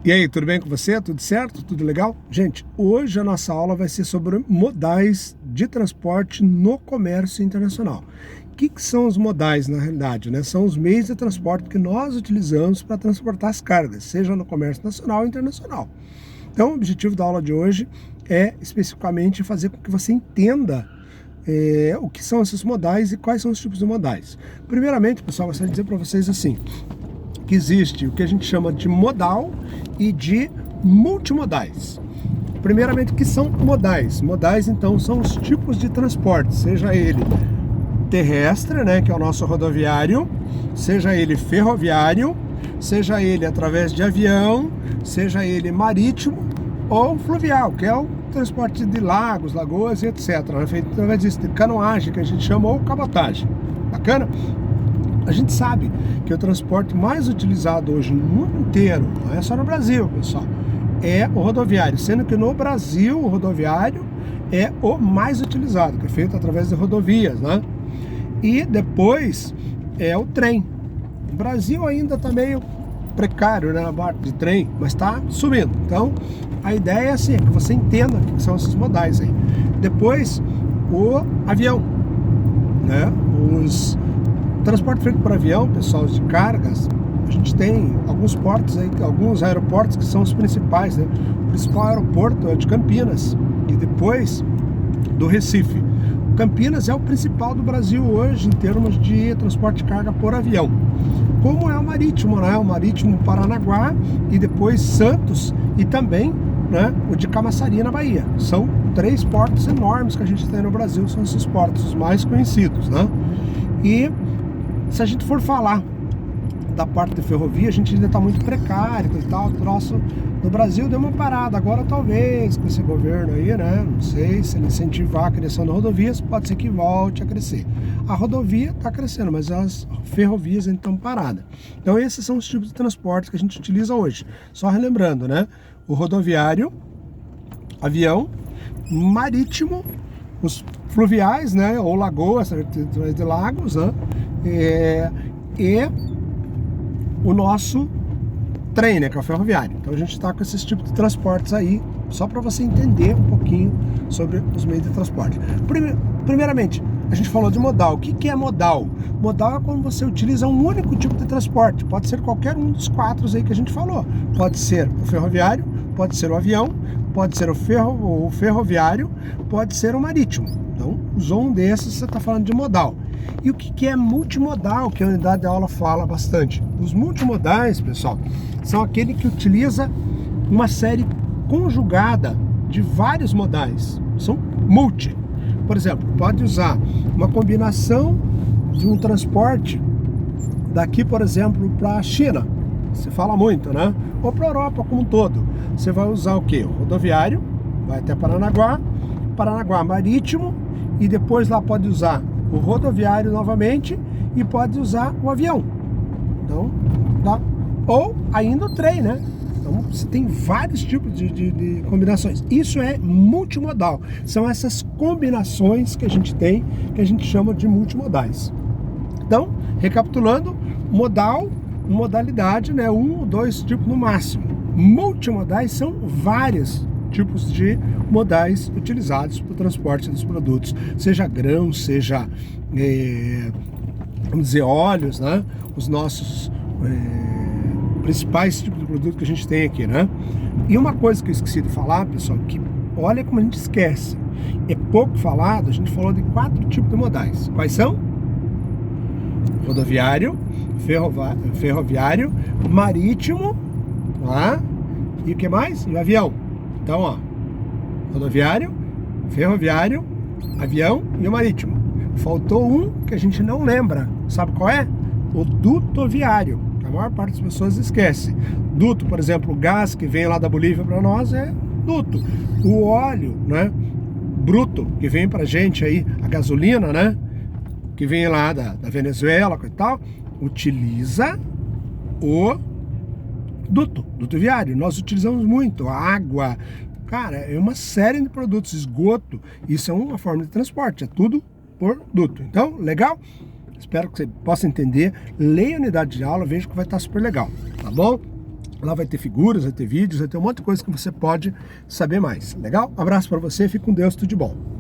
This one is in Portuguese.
E aí, tudo bem com você? Tudo certo? Tudo legal? Gente, hoje a nossa aula vai ser sobre modais de transporte no comércio internacional. O que são os modais, na realidade, né? São os meios de transporte que nós utilizamos para transportar as cargas, seja no comércio nacional ou internacional. Então, o objetivo da aula de hoje é especificamente fazer com que você entenda o que são esses modais e quais são os tipos de modais. Primeiramente, pessoal, eu gostaria de dizer para vocês assim, que existe o que a gente chama de modal e de multimodais. Primeiramente, o que são modais? Modais, então, são os tipos de transporte, seja ele terrestre, né, que é o nosso rodoviário, seja ele ferroviário, seja ele através de avião, seja ele marítimo ou fluvial, que é o transporte de lagos, lagoas e etc. Né, feito através de canoagem, que a gente chama, ou cabotagem. Bacana? A gente sabe que o transporte mais utilizado hoje no mundo inteiro, não é só no Brasil, pessoal, é o rodoviário, sendo que no Brasil o rodoviário é o mais utilizado, que é feito através de rodovias, né? E depois é o trem. O Brasil ainda está meio precário, né, na parte de trem, mas está subindo. Então, a ideia é assim, que você entenda o que são esses modais aí. Depois, o avião, né? Transporte feito por avião, pessoal, de cargas, a gente tem alguns portos aí, alguns aeroportos que são os principais, né? O principal aeroporto é o de Campinas e depois do Recife. Campinas é o principal do Brasil hoje em termos de transporte de carga por avião. Como é o marítimo, né? O marítimo Paranaguá e depois Santos e também, né, o de Camaçari na Bahia. São 3 portos enormes que a gente tem no Brasil, são esses portos os mais conhecidos, né? E se a gente for falar da parte de ferrovia, a gente ainda está muito precário e tal, o troço no Brasil deu uma parada. Agora talvez com esse governo aí, né, não sei, se ele incentivar a criação de rodovias, pode ser que volte a crescer. A rodovia está crescendo, mas as ferrovias ainda estão paradas. Então esses são os tipos de transporte que a gente utiliza hoje. Só relembrando, né, o rodoviário, avião, marítimo, os fluviais, né, ou lagoas, de lagos, né, e o nosso trem, né, que é o ferroviário. Então a gente está com esses tipos de transportes aí, só para você entender um pouquinho sobre os meios de transporte. Primeiramente, a gente falou de modal. O que é modal? Modal é quando você utiliza um único tipo de transporte. Pode ser qualquer um dos 4 aí que a gente falou. Pode ser o ferroviário, pode ser o avião, pode ser o ferroviário, pode ser o marítimo. Então, usou um desses, você está falando de modal. E o que é multimodal, que a unidade de aula fala bastante? Os multimodais, pessoal, são aquele que utiliza uma série conjugada de vários modais. São multi. Por exemplo, pode usar uma combinação de um transporte daqui, por exemplo, para a China. Se fala muito, né? Ou para a Europa como um todo. Você vai usar o quê? O rodoviário, vai até Paranaguá, Paranaguá marítimo, e depois lá pode usar o rodoviário novamente e pode usar o avião. Então, tá? Ou ainda o trem, né? Então, você tem vários tipos de combinações. Isso é multimodal. São essas combinações que a gente tem, que a gente chama de multimodais. Então, recapitulando, modal, modalidade, né? 1 ou 2 tipos no máximo. Multimodais são vários tipos de modais utilizados para o transporte dos produtos, seja grãos, seja, vamos dizer, óleos, né? Os nossos principais tipos de produto que a gente tem aqui, né? E uma coisa que eu esqueci de falar, pessoal, que olha como a gente esquece, é pouco falado, a gente falou de 4 tipos de modais. Quais são? Rodoviário, ferroviário, marítimo, tá? E o que mais? E o avião. Então, ó, rodoviário, ferroviário, avião e o marítimo. Faltou um que a gente não lembra. Sabe qual é? O dutoviário, que a maior parte das pessoas esquece. Duto, por exemplo, o gás que vem lá da Bolívia para nós é duto. O óleo, né, bruto, que vem pra gente aí, a gasolina, né, que vem lá da Venezuela e tal, utiliza o dutoviário. Nós utilizamos muito a água, cara, é uma série de produtos, esgoto, isso é uma forma de transporte, é tudo por duto. Então, legal? Espero que você possa entender. Leia a unidade de aula, veja que vai estar super legal, tá bom? Lá vai ter figuras, vai ter vídeos, vai ter um monte de coisa que você pode saber mais. Legal? Abraço para você, fique com Deus, tudo de bom.